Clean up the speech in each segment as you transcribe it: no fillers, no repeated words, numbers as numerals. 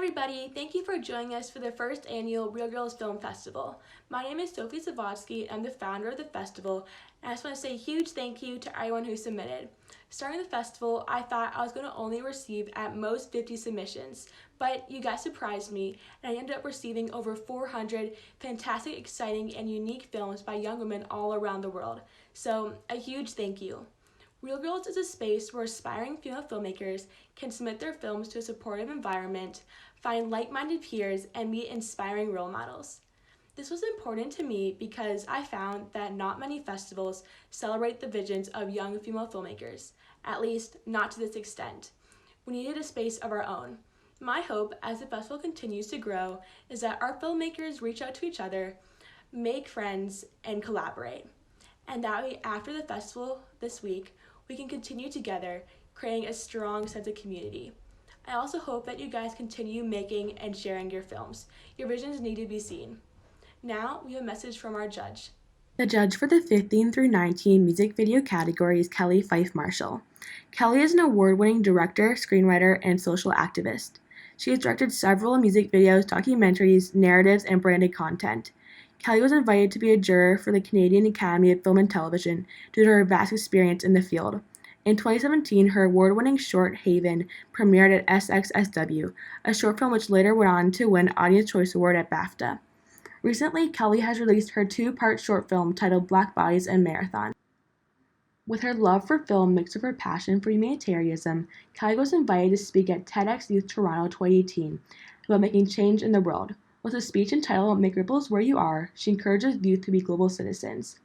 everybody, thank you for joining us for the first annual Real Girls Film Festival. My name is Sophie Zavodsky, I'm the founder of the festival, and I just want to say a huge thank you to everyone who submitted. Starting the festival, I thought I was going to only receive at most 50 submissions, but you guys surprised me, and I ended up receiving over 400 fantastic, exciting, and unique films by young women all around the world. So, a huge thank you. Real Girls is a space where aspiring female filmmakers can submit their films to a supportive environment, find like-minded peers, and meet inspiring role models. This was important to me because I found that not many festivals celebrate the visions of young female filmmakers, at least not to this extent. We needed a space of our own. My hope as the festival continues to grow is that our filmmakers reach out to each other, make friends, and collaborate. And that way, after the festival this week, we can continue together, creating a strong sense of community. I also hope that you guys continue making and sharing your films. Your visions need to be seen. Now, we have a message from our judge. The judge for the 15 through 19 music video category is Kelly Fyffe-Marshall. Kelly is an award-winning director, screenwriter, and social activist. She has directed several music videos, documentaries, narratives, and branded content. Kelly was invited to be a juror for the Canadian Academy of Film and Television due to her vast experience in the field. In 2017, her award-winning short Haven premiered at SXSW, a short film which later went on to win Audience Choice Award at BAFTA. Recently, Kelly has released her two-part short film titled Black Bodies and Marathon. With her love for film mixed with her passion for humanitarianism, Kelly was invited to speak at TEDx Youth Toronto 2018 about making change in the world. With a speech entitled Make Ripples Where You Are, she encourages youth to be global citizens.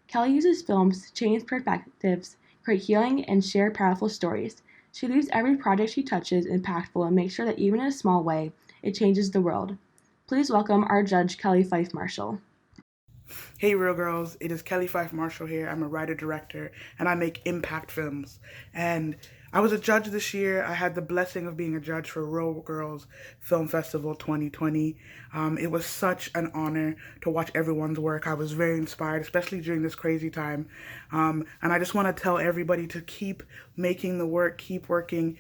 Kelly uses films to change perspectives, create healing, and share powerful stories. She leaves every project she touches impactful and makes sure that even in a small way, it changes the world. Please welcome our judge, Kelly Fyffe-Marshall. Hey Real Girls, it is Kelly Fyffe-Marshall here. I'm a writer-director and I make impact films. And I was a judge this year. I had the blessing of being a judge for Real Girls Film Festival 2020. It was such an honor to watch everyone's work. I was very inspired, especially during this crazy time. And I just want to tell everybody to keep making the work, keep working,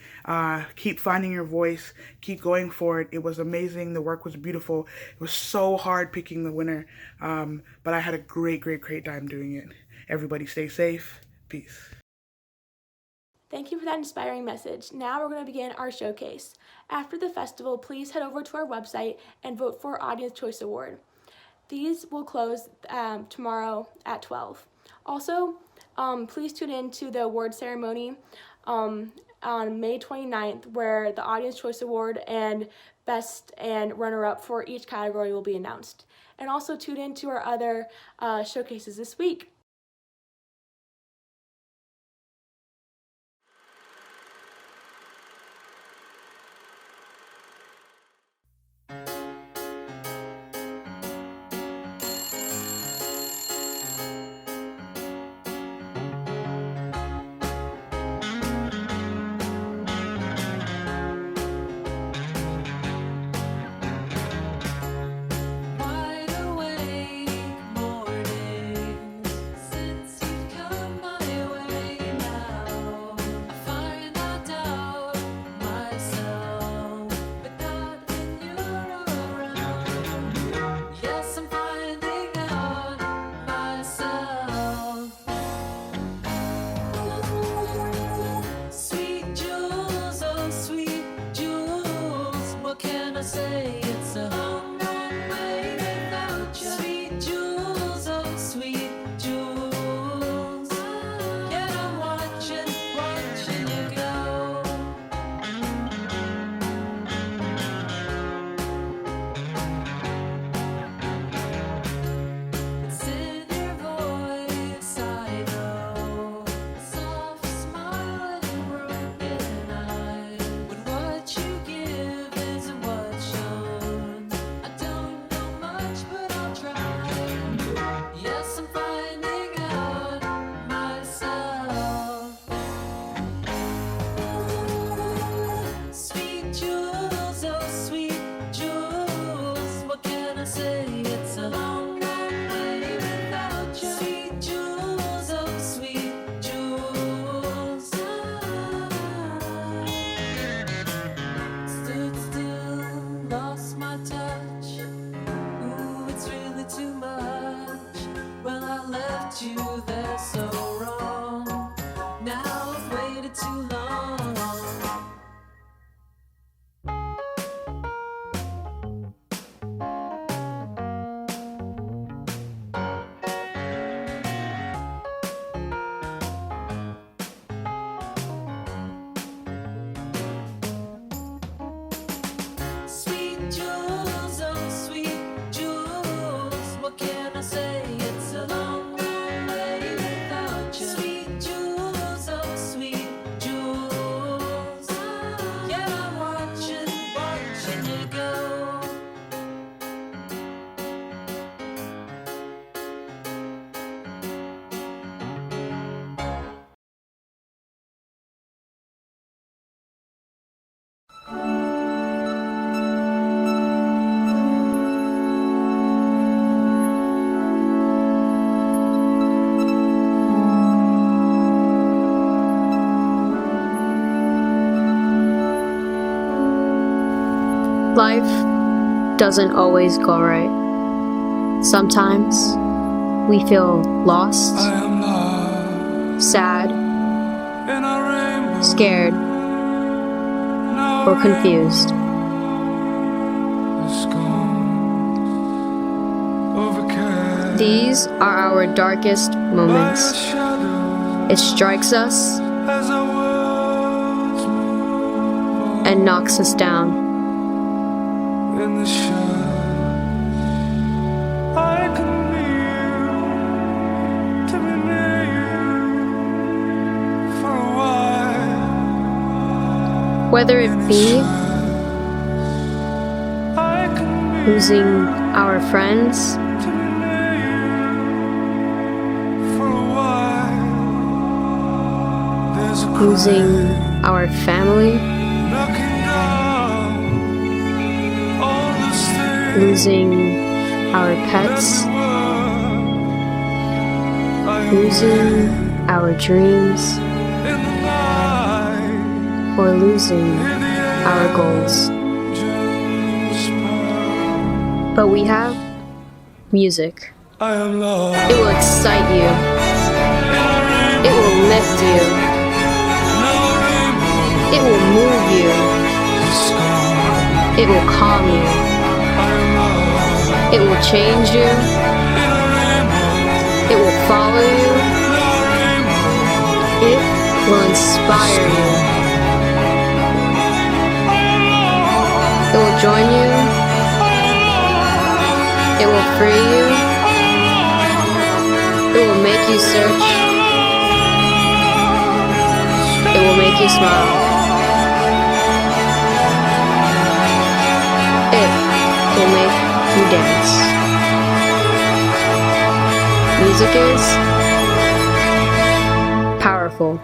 keep finding your voice, keep going for it. It was amazing. The work was beautiful. It was so hard picking the winner, but I had a great time doing it. Everybody stay safe. Peace. Thank you for that inspiring message. Now we're going to begin our showcase. After the festival, please head over to our website and vote for Audience Choice Award. These will close tomorrow at 12. Also, please tune in to the award ceremony on May 29th, where the Audience Choice Award and Best and Runner-Up for each category will be announced. And also tune in to our other showcases this week. Wide awake mornings doesn't always go right. Sometimes we feel lost, sad, scared, or confused. These are our darkest moments. It strikes us and knocks us down. Whether it be losing our friends, losing our family, losing our pets, losing our dreams, or losing our goals. But we have music. It will excite you. It will lift you. It will move you. It will calm you. It will change you. It will follow you. It will inspire you. It will join you. It will free you. It will make you search. It will make you smile. It will make you dance. Music is powerful.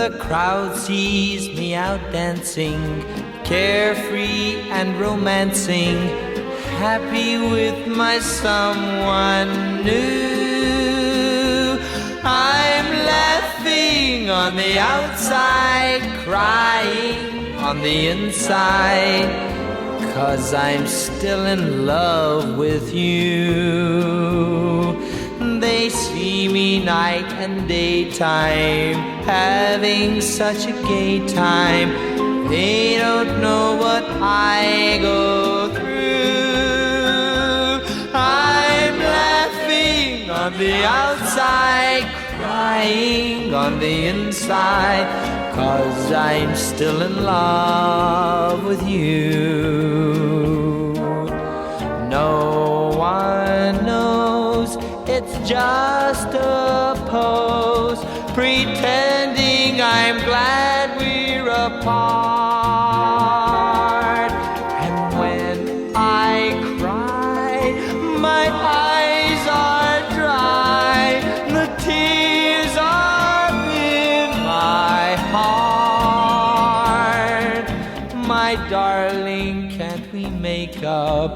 The crowd sees me out dancing, carefree and romancing, happy with my someone new. I'm laughing on the outside, crying on the inside, 'cause I'm still in love with you. They see me night and daytime, having such a gay time. They don't know what I go through. I'm laughing on the outside, crying on the inside, 'cause I'm still in love with you. No one knows, it's just a pose, pretending I'm glad we're apart. And when I cry, my eyes are dry, the tears are in my heart. My darling, can't we make up?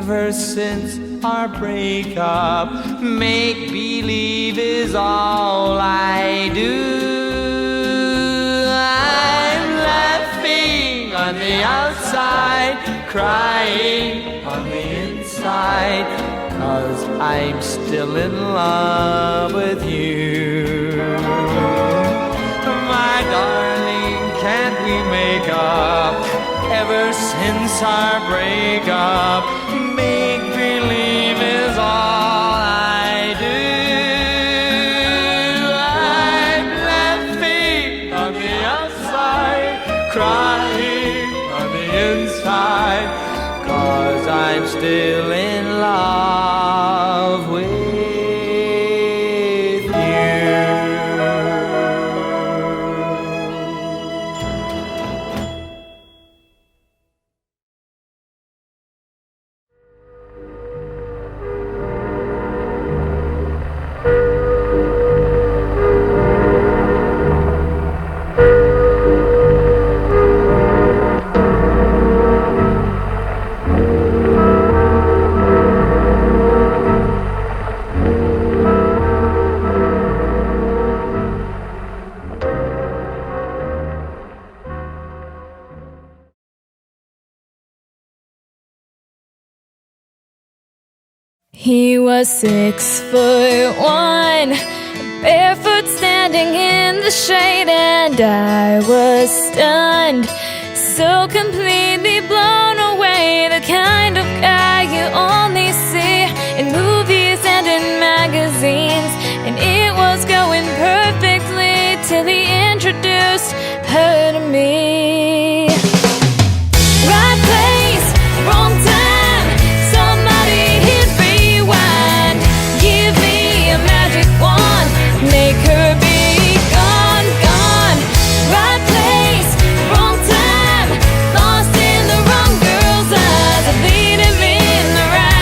Ever since our breakup, make believe is all I do. I'm laughing on the outside, crying on the inside, 'cause I'm still in love with you. My darling, can't we make up? Ever since our breakup, make believe is all I do. I'm laughing on the outside, crying on the inside, 'cause I'm still in love with you. He was 6'1", barefoot standing in the shade, and I was stunned, so completely blown away. The kind of guy you only see in movies and in magazines. And it was going perfectly till he introduced her to me. Right place, wrong time, somebody hit rewind. Give me a magic wand, make her be gone, gone. Right place, wrong time, lost in the wrong girl's eyes. I lead him in the right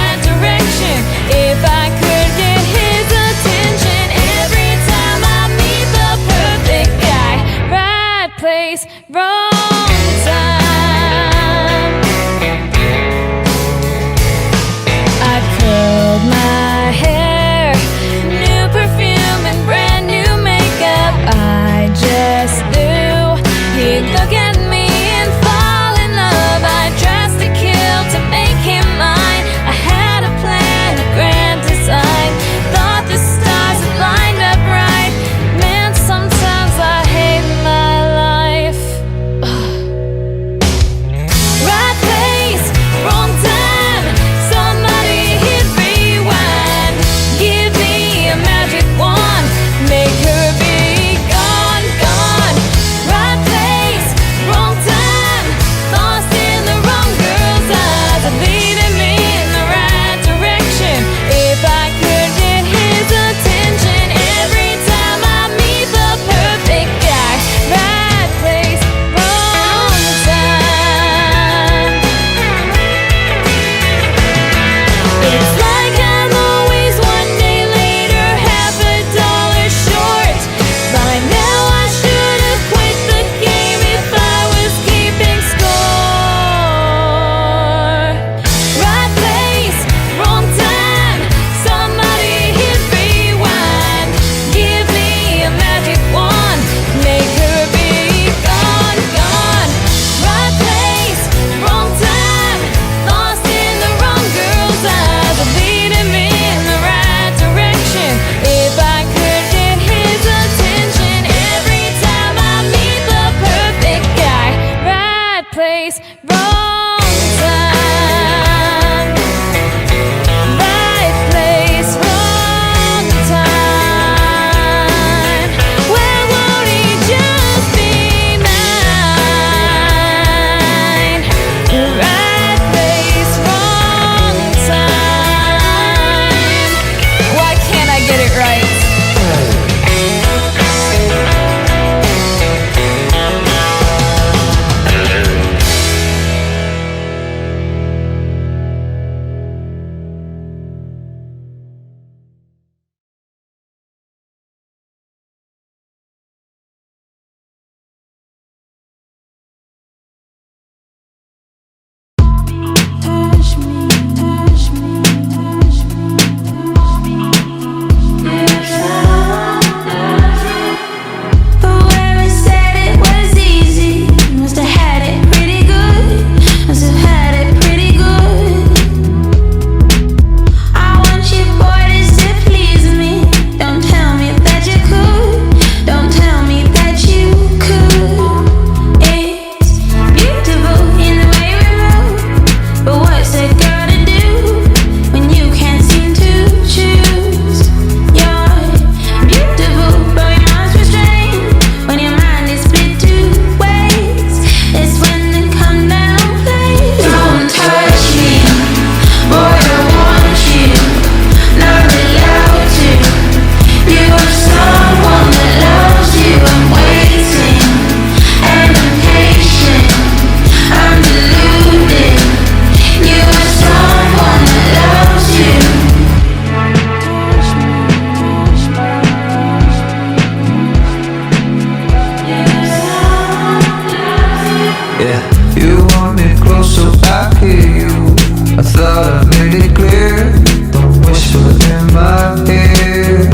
my head.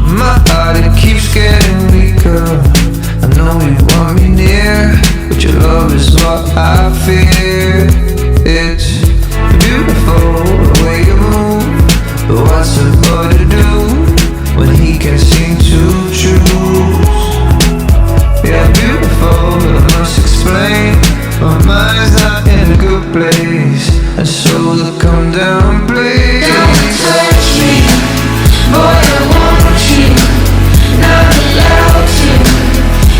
My heart, it keeps getting weaker. I know you want me near, but your love is what I fear. It's beautiful the way you move, but what's a boy to do when he can't seem to choose? Yeah, beautiful, but I must explain, my mind's not in a good place, and so look, come down, please. Don't touch me, boy, I want you, not allowed to.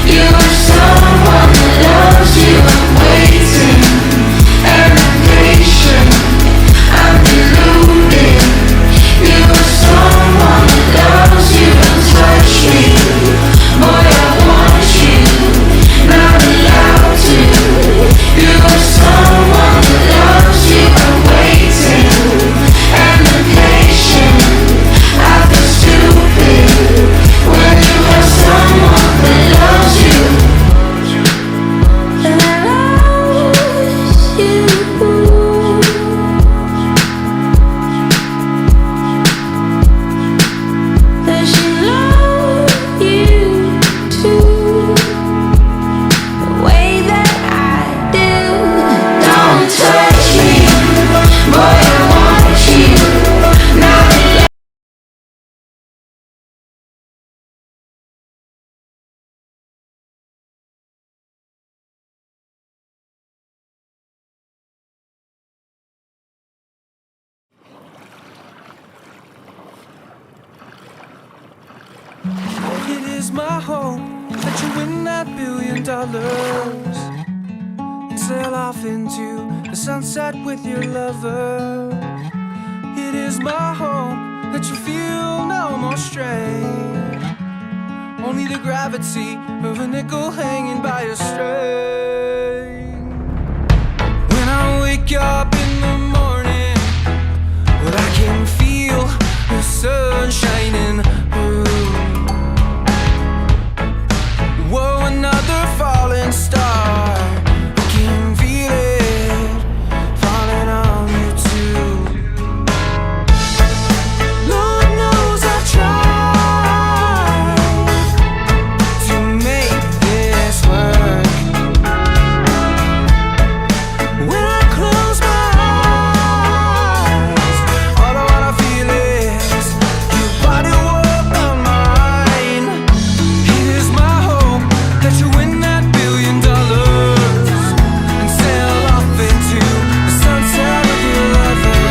You are someone that loves you. I'm waiting and I'm patient, I'm deluded. You are someone that loves you. Don't touch me, boy, I want you, not allowed to. You are someone that loves you. I'm waiting and I'm patient. I feel stupid when you have someone that loves you. That loves you. That she loves you too, the way that I do. Don't touch me, boy, I want you, not allowed. It is my hope that you win that $1 billion and sail off into the sunset with your lover. It is my hope that you feel no more strain, only the gravity of a nickel hanging by a string. When I wake up in the morning, well, I can feel the sun shining through. Whoa, another falling star, I can feel it falling on you too. Lord knows I've tried to make this work. When I close my eyes, all I wanna feel is your body warm on mine. It is my hope that you win that $1 billion and sail off into the sunset with your lover.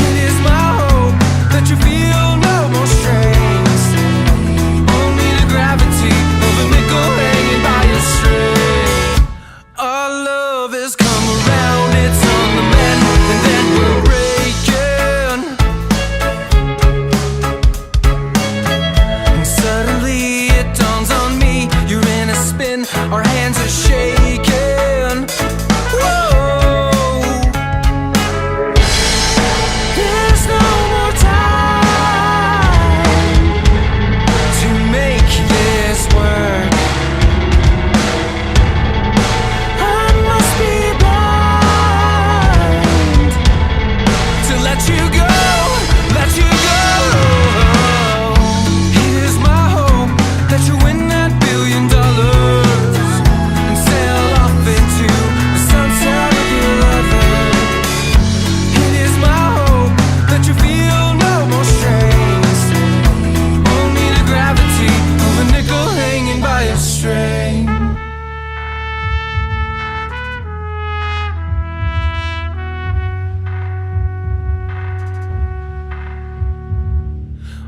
It is my hope that you feel no more strains, only the gravity of a nickel hanging by a string. Our love has come around, it's on the mend, and then we're breaking. And suddenly it dawns on me, you're in a spin, our hands are shaking. Whoa, there's no more time to make this work. I must be blind to let you go, let you go. It is my hope that you win that $1 billion and sail off into the sunset with your lover. It is my hope that you feel no more strains, only the gravity of a nickel hanging by a string.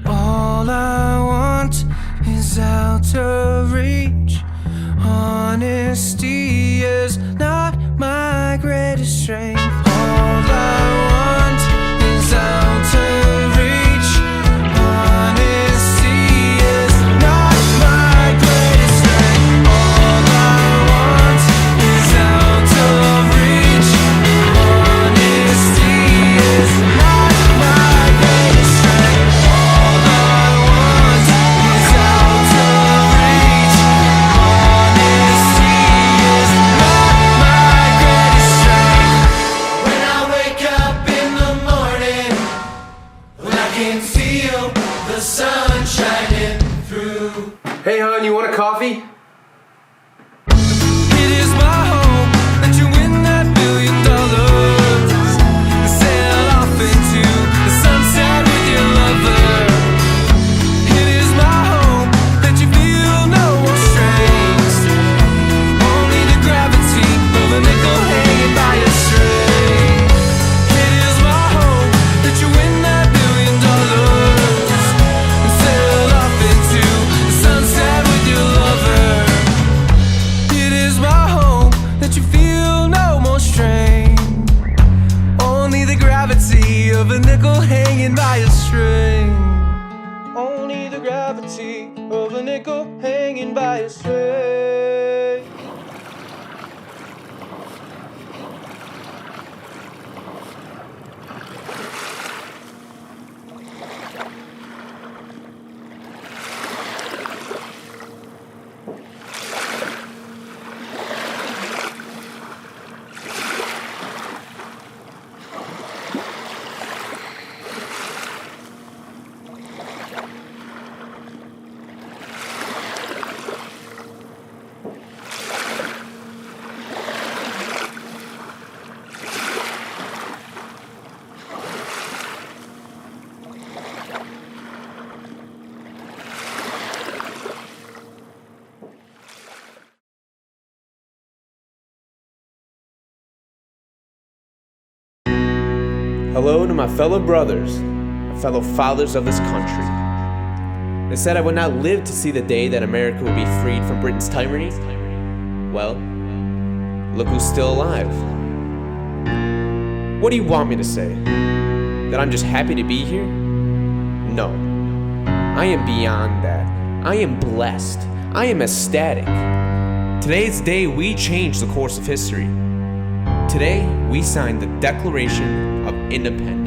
All I want is out of reach. Honesty is not my greatest strength. All I want is out of reach. Honesty is not my greatest strength. All I want is out of reach. Honesty is not my greatest strength. All I want is out of reach. Honesty is not my greatest strength. can feel the sun shining through. Hey hon, you want a coffee? It is my hope that you win that $1 billion and sail off into the sunset with your lover. It is my hope that you feel no more strains, only the gravity of a nickel hanging by a string. It is my hope that you win that $1 billion and sail off into the sunset with your lover. It is my hope that you feel no more strain, only the gravity of a nickel hanging by a string. Only the gravity of a nickel hanging by a string. Hello to my fellow brothers, my fellow fathers of this country. They said I would not live to see the day that America would be freed from Britain's tyranny. Well, look who's still alive. What do you want me to say? That I'm just happy to be here? No. I am beyond that. I am blessed. I am ecstatic. Today's the day we change the course of history. Today, we signed the Declaration of Independence.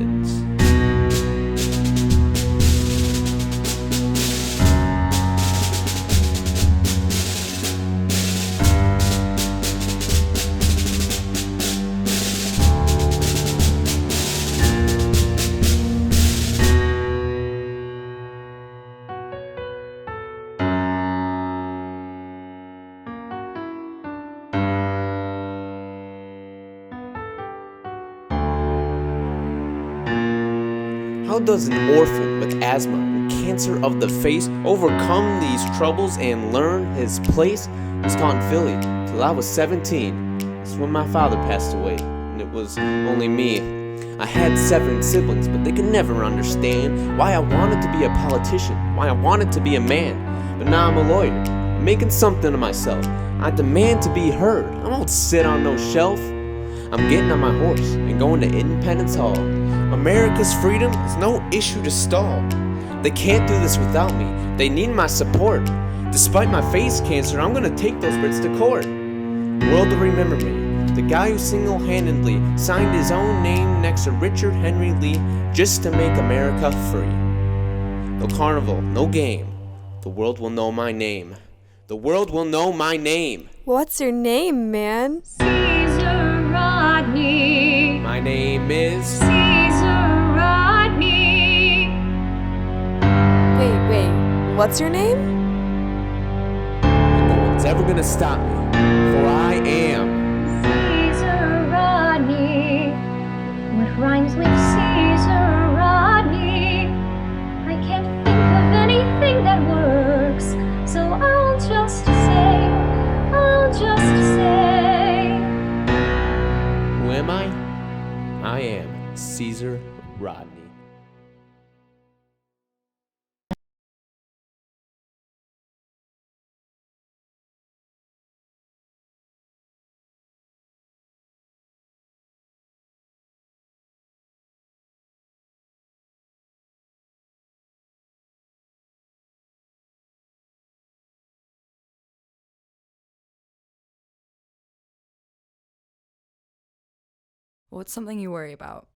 How does an orphan with asthma and cancer of the face overcome these troubles and learn his place? I was taught in Philly till I was 17. That's when my father passed away, and it was only me. I had 7 siblings, but they could never understand why I wanted to be a politician, why I wanted to be a man. But now I'm a lawyer, I'm making something of myself. I demand to be heard. I won't sit on no shelf. I'm getting on my horse and going to Independence Hall. America's freedom is no issue to stall. They can't do this without me. They need my support. Despite my face cancer, I'm gonna take those Brits to court. The world will remember me, the guy who single-handedly signed his own name next to Richard Henry Lee just to make America free. No carnival, no game. The world will know my name. The world will know my name. What's your name, man? Caesar Rodney. My name is Caesar Rodney. Wait, what's your name? and no one's ever gonna stop me, for I am. Caesar Rodney. What rhymes with Caesar Rodney? I can't think of anything that works, so I'll just say. Who am I? I am Caesar Rodney. What's something you worry about?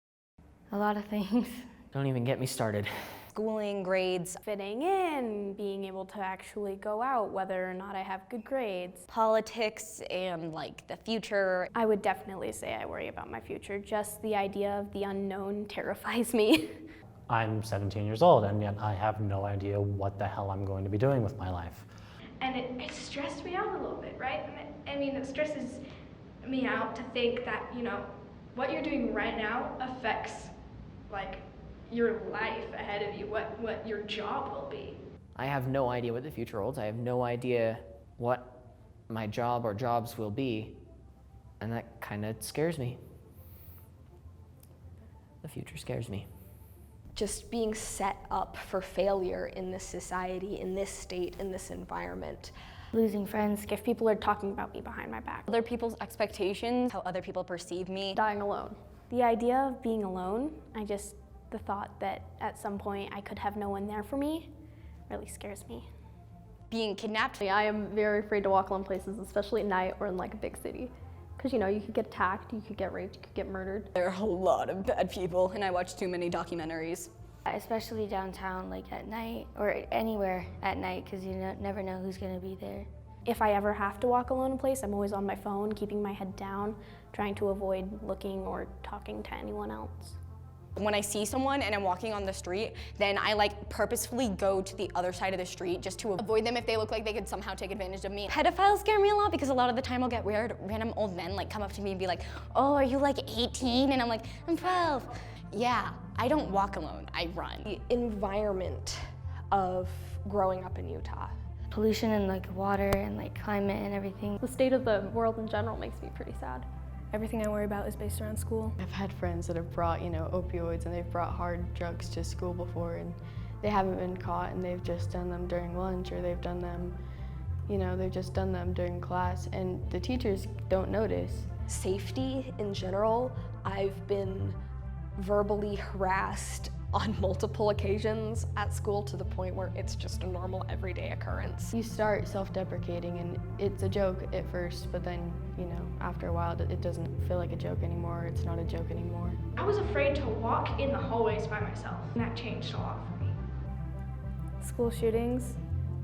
A lot of things. Don't even get me started. Schooling, grades, Fitting in, being able to actually go out, whether or not I have good grades. politics, and like the future. I would definitely say I worry about my future. Just the idea of the unknown terrifies me. I'm 17 years old, and yet I have no idea what the hell I'm going to be doing with my life. And it stressed me out a little bit, right? I mean, it stresses me out to think that, you know, what you're doing right now affects, like, your life ahead of you, what your job will be. I have no idea what the future holds. I have no idea what my job or jobs will be, and that kind of scares me. The future scares me. Just being set up for failure in this society, in this state, in this environment. Losing friends, if people are talking about me behind my back. Other people's expectations, how other people perceive me. Dying alone. The idea of being alone, the thought that at some point I could have no one there for me really scares me. Being kidnapped. I am very afraid to walk alone places, especially at night or in like a big city. Because, you know, you could get attacked, you could get raped, you could get murdered. There are a lot of bad people, and I watch too many documentaries. Especially downtown, like at night, or anywhere at night, because you never know who's going to be there. If I ever have to walk alone in a place, I'm always on my phone, keeping my head down, trying to avoid looking or talking to anyone else. When I see someone and I'm walking on the street, then I like purposefully go to the other side of the street just to avoid them if they look like they could somehow take advantage of me. Pedophiles scare me a lot because a lot of the time I'll get weird random old men like come up to me and be like, oh, are you like 18? And I'm like, I'm 12. Yeah, I don't walk alone, I run. The environment of growing up in Utah. Pollution and like water and like climate and everything. The state of the world in general makes me pretty sad. Everything I worry about is based around school. I've had friends that have brought, opioids and they've brought hard drugs to school before and they haven't been caught and they've just done them during lunch or they've done them, they've just done them during class and the teachers don't notice. Safety in general, I've been verbally harassed on multiple occasions at school to the point where it's just a normal everyday occurrence. You start self-deprecating and it's a joke at first, but then, after a while it doesn't feel like a joke anymore. It's not a joke anymore. I was afraid to walk in the hallways by myself, and that changed a lot for me. School shootings.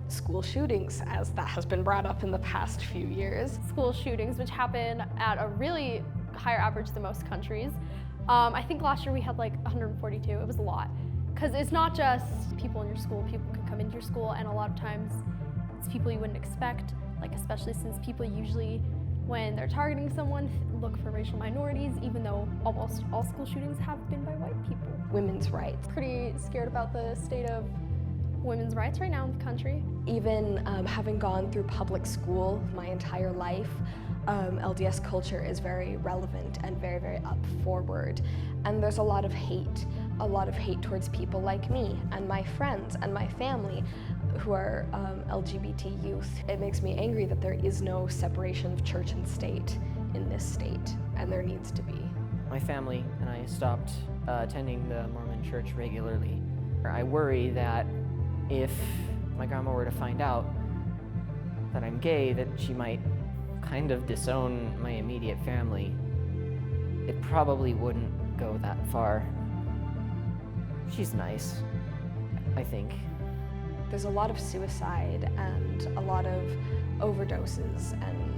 School shootings, as that has been brought up in the past few years. School shootings, which happen at a really higher average than most countries. I think last year we had like 142, it was a lot. Because it's not just people in your school, people can come into your school and a lot of times it's people you wouldn't expect, like especially since people usually, when they're targeting someone, look for racial minorities, even though almost all school shootings have been by white people. Women's rights. Pretty scared about the state of women's rights right now in the country. Even having gone through public school my entire life, LDS culture is very relevant and very, very up forward. And there's a lot of hate towards people like me and my friends and my family who are LGBT youth. It makes me angry that there is no separation of church and state in this state, and there needs to be. My family and I stopped attending the Mormon church regularly. I worry that if my grandma were to find out that I'm gay, that she might kind of disown my immediate family. It probably wouldn't go that far. She's nice, I think. There's a lot of suicide and a lot of overdoses and,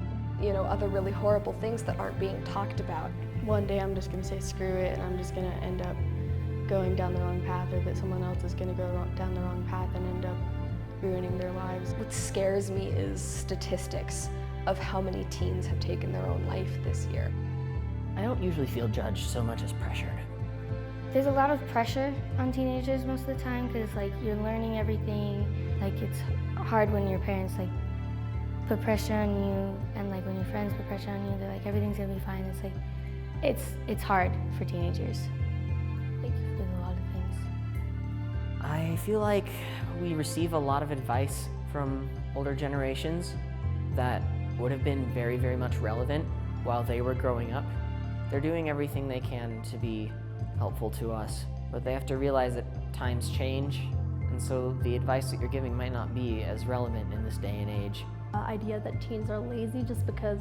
other really horrible things that aren't being talked about. One day I'm just gonna say screw it and I'm just gonna end up going down the wrong path, or that someone else is gonna go down the wrong path and end up ruining their lives. What scares me is statistics of how many teens have taken their own life this year. I don't usually feel judged so much as pressured. There's a lot of pressure on teenagers most of the time because you're learning everything. It's hard when your parents put pressure on you, and when your friends put pressure on you, they're like everything's gonna be fine. It's hard for teenagers. With a lot of things. I feel like we receive a lot of advice from older generations that would have been very, very much relevant while they were growing up. They're doing everything they can to be helpful to us, but they have to realize that times change, and so the advice that you're giving might not be as relevant in this day and age. The idea that teens are lazy just because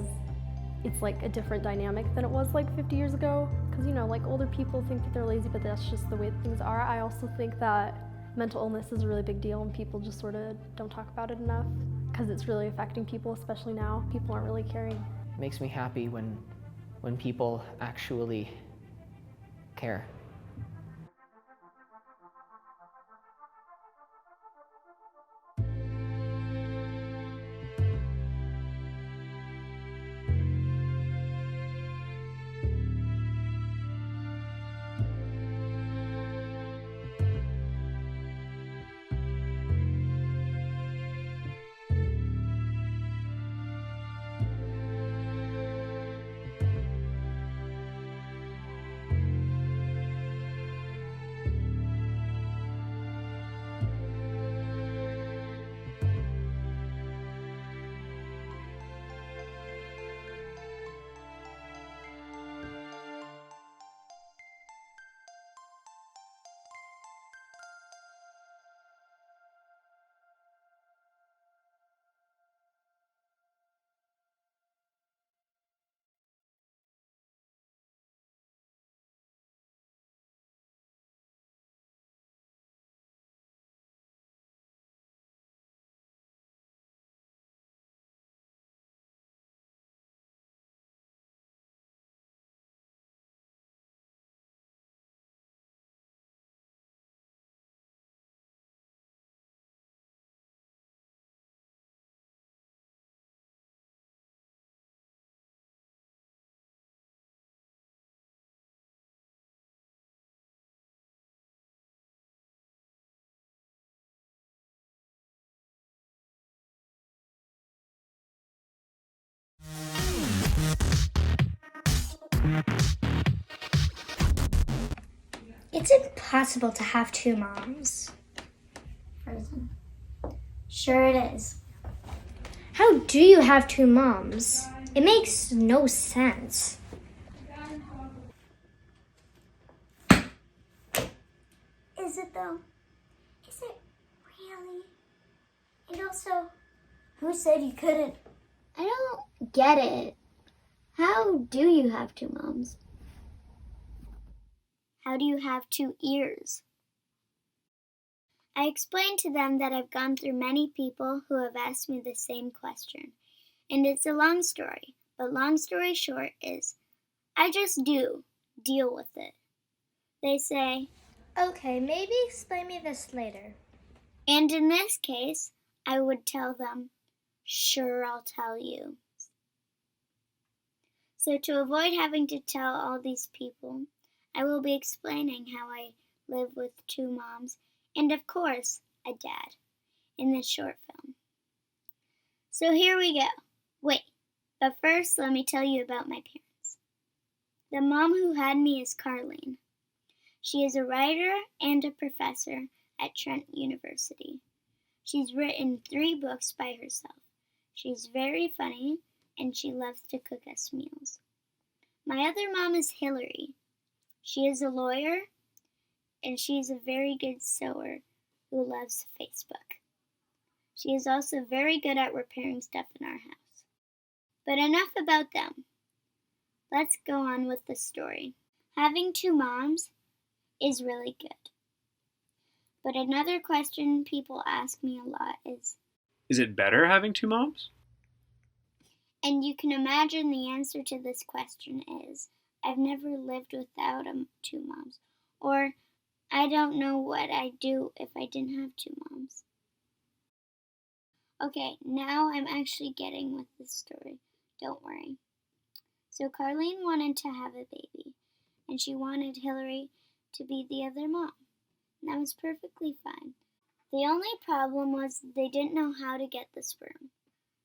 it's a different dynamic than it was 50 years ago, because older people think that they're lazy, but that's just the way things are. I also think that mental illness is a really big deal and people just sort of don't talk about it enough because it's really affecting people, especially now. People aren't really caring. It makes me happy when people actually care. It's impossible to have two moms. Frozen. Sure it is. How do you have two moms? It makes no sense. Is it though? Is it really? And also, who said you couldn't? I don't get it. How do you have two moms? How do you have two ears? I explained to them that I've gone through many people who have asked me the same question. And it's a long story, but long story short is, I just do deal with it. They say, okay, maybe explain me this later. And in this case, I would tell them, sure, I'll tell you. So to avoid having to tell all these people, I will be explaining how I live with two moms and, of course, a dad in this short film. So here we go. Wait, but first let me tell you about my parents. The mom who had me is Carlene. She is a writer and a professor at Trent University. She's written 3 books by herself. She's very funny and she loves to cook us meals. My other mom is Hillary. She is a lawyer and she is a very good sewer who loves Facebook. She is also very good at repairing stuff in our house. But enough about them. Let's go on with the story. Having two moms is really good. But another question people ask me a lot is it better having two moms? And you can imagine the answer to this question is, I've never lived without two moms. Or, I don't know what I'd do if I didn't have two moms. Okay, now I'm actually getting with this story. Don't worry. So Carlene wanted to have a baby, and she wanted Hillary to be the other mom. And that was perfectly fine. The only problem was they didn't know how to get the sperm.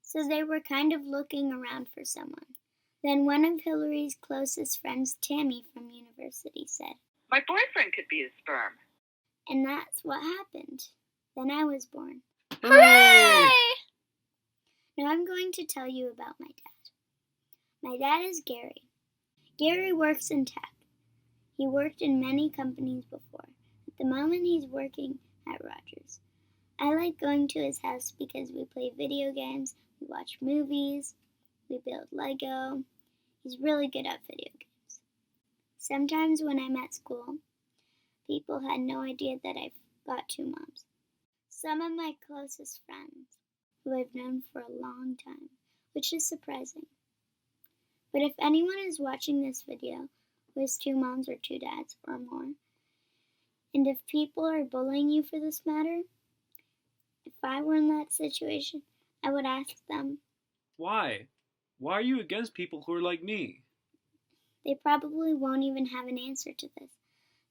So they were kind of looking around for someone. Then one of Hillary's closest friends, Tammy from university, said, my boyfriend could be a sperm. And that's what happened. Then I was born. Hooray! Now I'm going to tell you about my dad. My dad is Gary. Gary works in tech. He worked in many companies before. At the moment he's working at Rogers. I like going to his house because we play video games, we watch movies, we build Lego. He's really good at video games. Sometimes when I'm at school, people had no idea that I've got two moms. Some of my closest friends, who I've known for a long time, which is surprising. But if anyone is watching this video who has two moms or two dads or more, and if people are bullying you for this matter, if I were in that situation, I would ask them, why? Why are you against people who are like me? They probably won't even have an answer to this.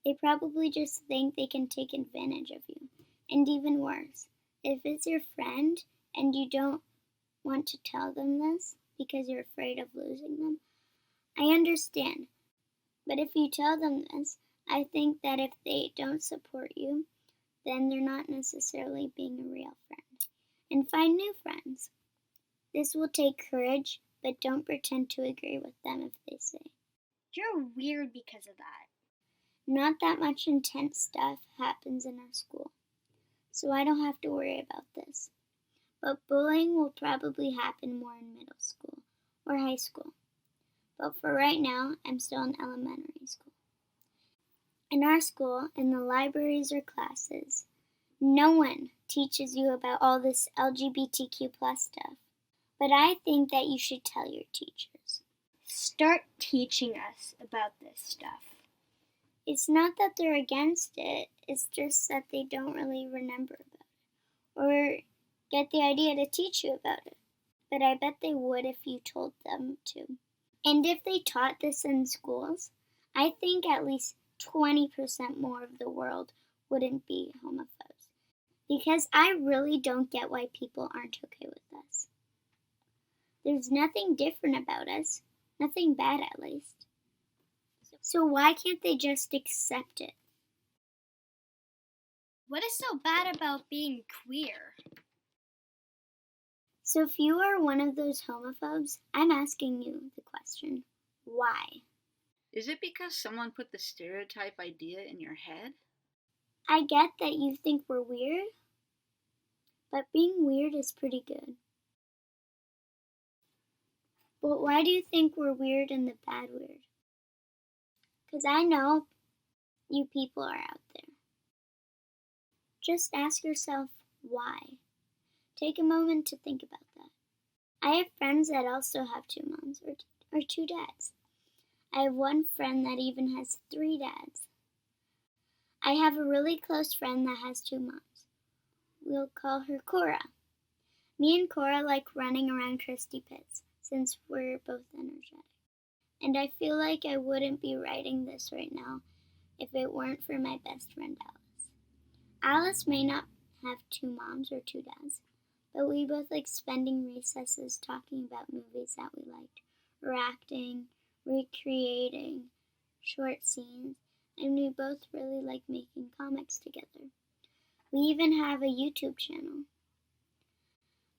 They probably just think they can take advantage of you. And even worse, if it's your friend and you don't want to tell them this because you're afraid of losing them, I understand. But if you tell them this, I think that if they don't support you, then they're not necessarily being a real friend. And find new friends. This will take courage, but don't pretend to agree with them if they say, you're weird because of that. Not that much intense stuff happens in our school, so I don't have to worry about this. But bullying will probably happen more in middle school or high school. But for right now, I'm still in elementary school. In our school, in the libraries or classes, no one teaches you about all this LGBTQ+ stuff. But I think that you should tell your teachers. Start teaching us about this stuff. It's not that they're against it, it's just that they don't really remember about it or get the idea to teach you about it. But I bet they would if you told them to. And if they taught this in schools, I think at least 20% more of the world wouldn't be homophobes. Because I really don't get why people aren't okay with us. There's nothing different about us, nothing bad at least. So why can't they just accept it? What is so bad about being queer? So if you are one of those homophobes, I'm asking you the question, why? Is it because someone put the stereotype idea in your head? I get that you think we're weird, but being weird is pretty good. But why do you think we're weird in the bad weird? Because I know you people are out there. Just ask yourself why. Take a moment to think about that. I have friends that also have 2 moms or 2 dads. I have one friend that even has 3 dads. I have a really close friend that has 2 moms. We'll call her Cora. Me and Cora like running around Christie Pits since we're both energetic. And I feel like I wouldn't be writing this right now if it weren't for my best friend Alice. Alice may not have 2 moms or 2 dads, but we both like spending recesses talking about movies that we liked, or acting, recreating short scenes, and we both really like making comics together. We even have a YouTube channel.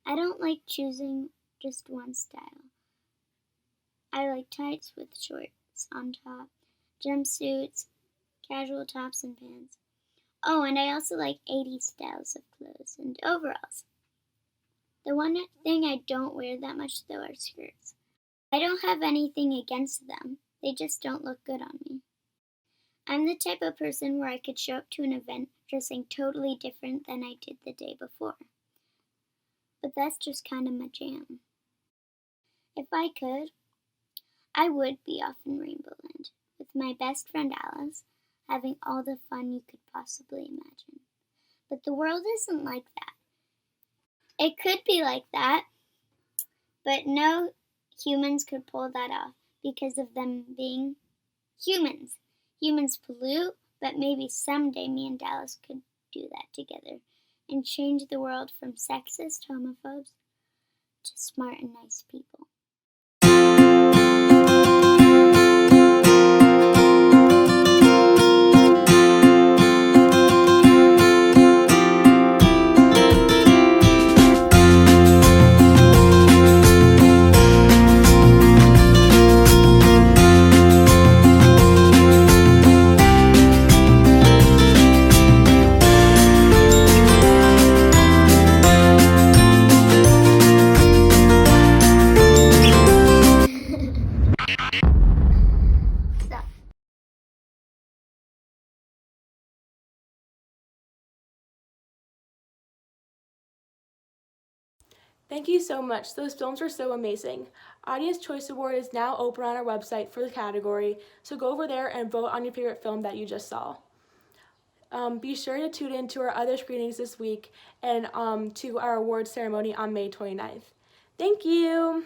I don't like choosing just one style. I like tights with shorts on top, jumpsuits, casual tops and pants. Oh, and I also like 80s styles of clothes and overalls. The one thing I don't wear that much though are skirts. I don't have anything against them, they just don't look good on me. I'm the type of person where I could show up to an event dressing totally different than I did the day before. But that's just kind of my jam. If I could, I would be off in Rainbow Land with my best friend Alice, having all the fun you could possibly imagine. But the world isn't like that. It could be like that, but no humans could pull that off because of them being humans. Humans pollute, but maybe someday me and Dallas could do that together and change the world from sexist homophobes to smart and nice people. Thank you so much. Those films were so amazing. Audience Choice Award is now open on our website for the category, so go over there and vote on your favorite film that you just saw. Be sure to tune in to our other screenings this week and to our awards ceremony on May 29th. Thank you!